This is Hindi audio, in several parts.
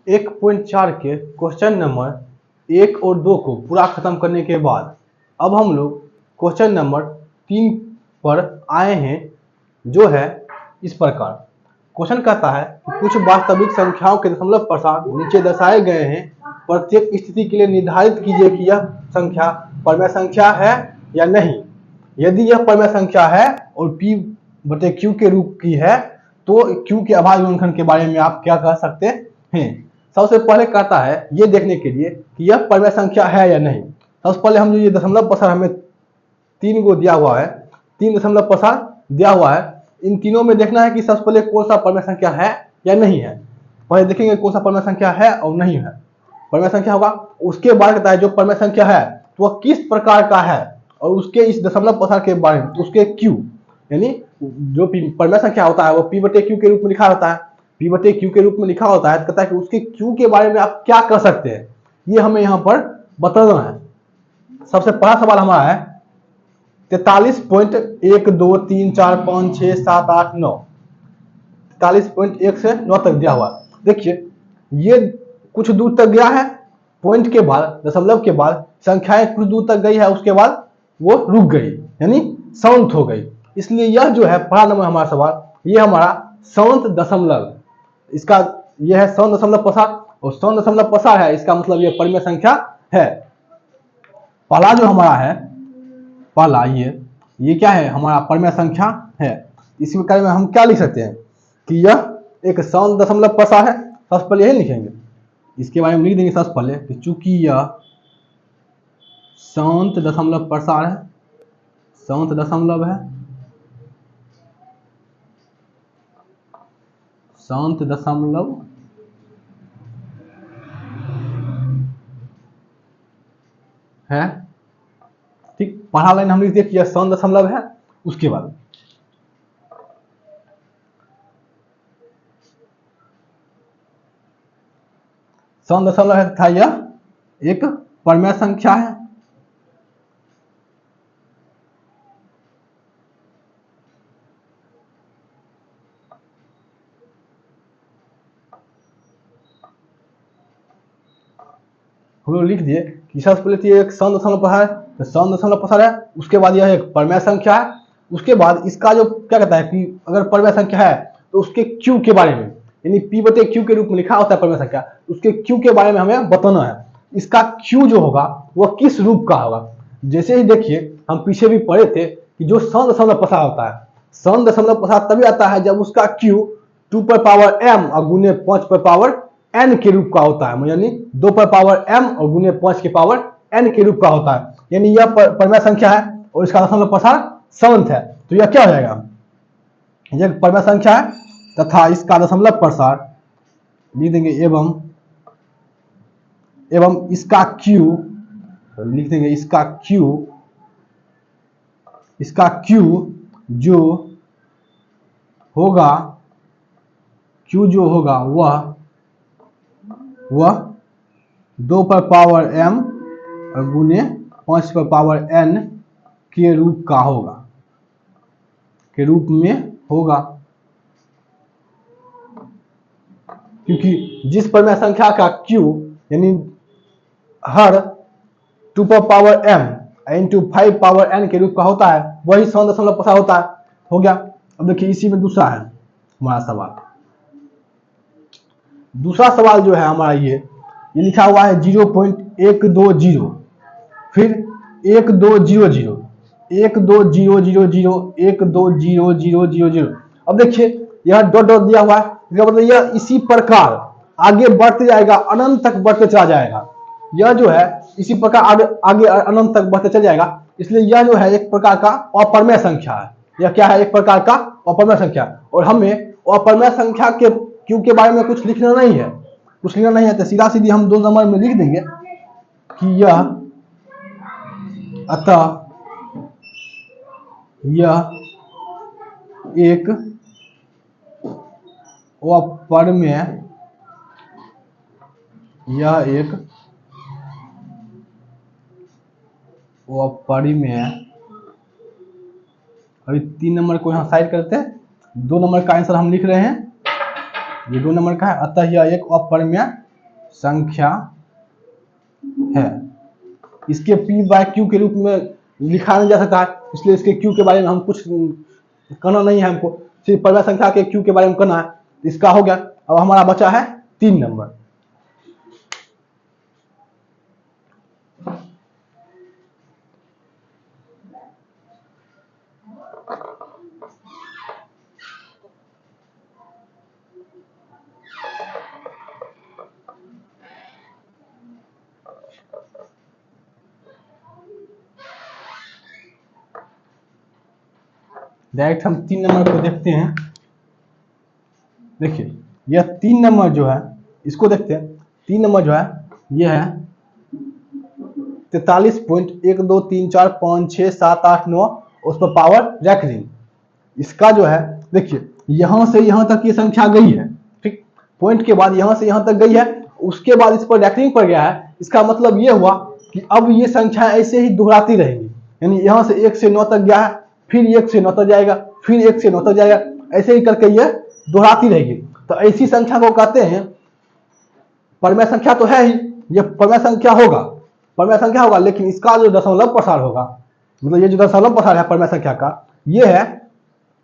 1.4 के क्वेश्चन नंबर 1 और 2 को पूरा खत्म करने के बाद अब हम लोग क्वेश्चन नंबर 3 पर आए हैं, जो है इस प्रकार। क्वेश्चन कहता है कि कुछ वास्तविक संख्याओं के दशमलव प्रसार नीचे दर्शाए गए हैं। प्रत्येक स्थिति के लिए निर्धारित कीजिए कि यह संख्या परमेय संख्या है या नहीं। यदि यह परमेय संख्या है और P बटे Q के रूप की है तो Q के अभाज्य गुणनखंड के बारे में आप क्या कह सकते हैं। सबसे पहले कहता है ये देखने के लिए कि यह परमेय संख्या है या नहीं। सबसे पहले हम जो ये दशमलव प्रसार हमें 3 को दिया हुआ है, 3 दशमलव प्रसार दिया हुआ है, इन तीनों में देखना है कि सबसे पहले कौन सा परमेय संख्या है या नहीं है। पहले देखेंगे कौन सा परमेय संख्या है और नहीं है। परमेय संख्या होगा, उसके बाद कहता है जो परमेय संख्या है तो वह किस प्रकार का है और उसके इस दशमलव प्रसार के बारे में, उसके Q यानी जो परमेय संख्या होता है वो P बटे Q के रूप में लिखा होता है। P बटे Q के रूप में लिखा होता है तो कहता है कि उसके Q के बारे में आप क्या कर सकते हैं, ये हमें यहाँ पर बताना है। सबसे पहला सवाल हमारा है 43.12345678 43.1 से 9 तक दिया हुआ। देखिए ये कुछ दूर तक गया है, पॉइंट के बाद दशमलव के बाद संख्याएं कुछ दूर तक गई है, उसके बाद वो रुक गई यानी शांत हो गई। इसलिए यह जो है पहला नंबर हमारा सवाल, ये हमारा शांत दशमलव, इसका यह है शांत दशमलव प्रसार और शांत दशमलव प्रसार है, इसका मतलब यह परमेय संख्या है। पहला जो हमारा है, पहला ये क्या है, हमारा परमेय संख्या है। इसी प्रकार में हम क्या लिख सकते हैं कि यह एक शांत दशमलव प्रसार है। सबसे पहले यही लिखेंगे, इसके बारे में लिख देंगे सबसे पहले कि चूंकि यह शांत दशमलव प्रसार है, शांत दशमलव है, शांत दशमलव है, ठीक। पहला लाइन हम लिख दिए कि यह शांत दशमलव है। उसके बाद शांत दशमलव है तथा यह एक परमेय संख्या है। हम लोग लिख दिए कि सबसे पहले तो एक शांत दशमलव प्रसार है, तो शांत दशमलव प्रसार है। उसके बाद यह एक परमेय संख्या है। उसके बाद इसका जो क्या कहता है कि अगर परमेय संख्या है तो उसके Q के बारे में, यानी P बटे Q के रूप में लिखा होता है परमेय संख्या, उसके Q के बारे में हमें बताना है। इसका Q जो होगा वह किस रूप का होगा। जैसे ही देखिए हम पीछे भी पढ़े थे कि जो शांत दशमलव प्रसार होता है, शांत दशमलव प्रसार तभी आता है जब उसका Q 2 पर पावर m और गुने 5 पर पावर n के रूप का होता है, यानी 2 पर पावर m और गुने 5 के पावर n के रूप का होता है। यानी यह परमेय संख्या है और इसका दशमलव प्रसार शांत है, तो यह क्या हो जाएगा, यह परमेय संख्या है तथा इसका दशमलव प्रसार लिख देंगे एवं इसका Q लिख देंगे, इसका Q जो होगा, Q जो होगा वह 2 पर पावर m और गुने 5 पर पावर n के रूप का होगा, के रूप में होगा। क्योंकि जिस परमेय संख्या का Q यानी हर 2 पर power m into 5 power n के रूप का होता है, वही शांत दशमलव प्रसार होता है। हो गया। अब देखिए इसी में दूसरा है हमारा सवाल। दूसरा सवाल जो है हमारा ये लिखा हुआ है 0.120, फिर 1200 120000। अब देखिए यह डॉट डॉट दिया हुआ है, इसका मतलब यह इसी प्रकार आगे बढ़ते जाएगा, अनंत तक बढ़ते चला जाएगा। यह जो है इसी प्रकार आगे अनंत तक बढ़ते चला जाएगा। इसलिए यह जो है एक प्रकार का अपरमेय संख्या है। यह क्या है, एक प्रकार का अपरमेय संख्या। और हमें अपरमेय संख्या के Q के बारे में कुछ लिखना नहीं है, तो सीधा सीधी हम 2 नंबर में लिख देंगे कि यह अतः यह एक अपरमेय, अभी 3 नंबर को यहाँ साइड करते हैं, 2 नंबर का आंसर हम लिख रहे हैं, ये 2 नंबर का है। अतः यह एक अपरमेय संख्या है। इसके p बाय q के रूप में लिखा नहीं जा सकता है, इसलिए इसके q के बारे में हम कुछ करना नहीं है, हमको सिर्फ परिमेय संख्या के q के बारे में करना है। इसका हो गया। अब हमारा बचा है 3 नंबर। डायरेक्ट हम 3 नंबर को देखते हैं। देखिए यह 3 नंबर जो है इसको देखते हैं। 3 नंबर जो है यह है 43.12345678 उस पर पावर रैंकिंग। इसका जो है देखिए यहां से यहां तक ये संख्या गई है, ठीक, पॉइंट के बाद यहां से यहां तक गई है, उसके बाद इस पर रैंकिंग पर गया है। इसका मतलब ये हुआ कि अब ये संख्या ऐसे ही दोहराती रहेंगी, यानी यहां से 1 से 9 तक गया है, फिर 1 से 9 तक जाएगा, फिर 1 से 9 तक जाएगा, ऐसे ही करके ये दोहराती रहेगी। तो ऐसी संख्या को कहते हैं परिमेय संख्या। तो है ही, ये परिमेय संख्या होगा, परिमेय संख्या होगा, लेकिन इसका जो दशमलव प्रसार होगा, मतलब ये जो दशमलव प्रसार है परिमेय संख्या का, ये है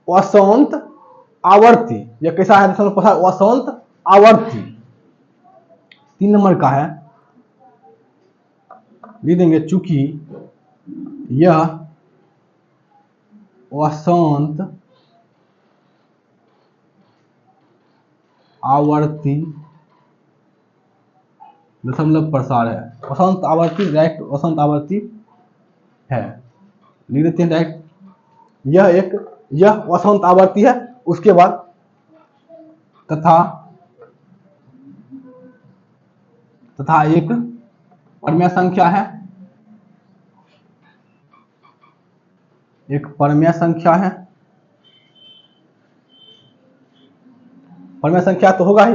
अशांत आवर्ती। ये कैसा है दशमलव प्रसार? अशांत आवर्ती। 3 नंबर का है, लिख देंगे चूंकि यह अशांत आवर्ती दशमलव प्रसार है। अशांत आवर्ती, डायरेक्ट अशांत आवर्ती है, लिख देते हैं डायरेक्ट। यह अशांत आवर्ती है। उसके बाद तथा एक परिमेय संख्या है, एक परिमेय संख्या है। परिमेय संख्या तो होगा ही,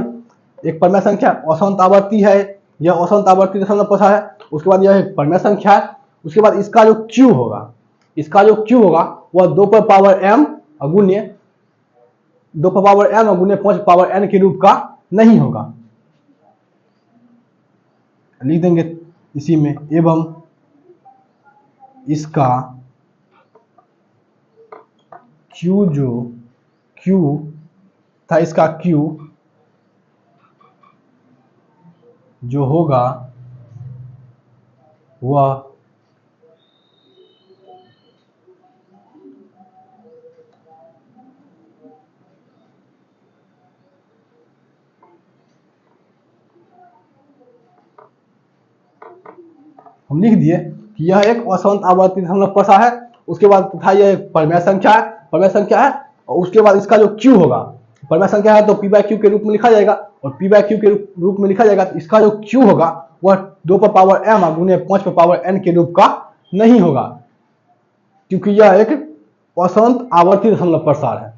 एक परिमेय संख्या अशांत आवर्ती है, यह अशांत आवर्ती दशमलव प्रसार है। उसके बाद यह एक परिमेय संख्या है। उसके बाद इसका जो q होगा, इसका जो q होगा वह 2 पर पावर m गुण्य 2 पर पावर m गुण्य 5 पावर n के रूप का नहीं होगा। लिख देंगे इसी में, एवं इसका q था, इसका q जो होगा वह हम लिख दिए कि यह एक अशांत आवर्ती दशमलव प्रसार है। उसके बाद तथा यह एक परिमेय संख्या है, परिमेय संख्या है। और उसके बाद इसका जो q होगा, परिमेय संख्या है तो p बाय q के रूप में लिखा जाएगा, और p बाय q के रूप में लिखा जाएगा। तो इसका जो q होगा वह 2 पर पावर m गुने 5 पर पावर n के रूप का नहीं होगा, क्योंकि यह एक अशांत आवर्ती दशमलव प्रसार है।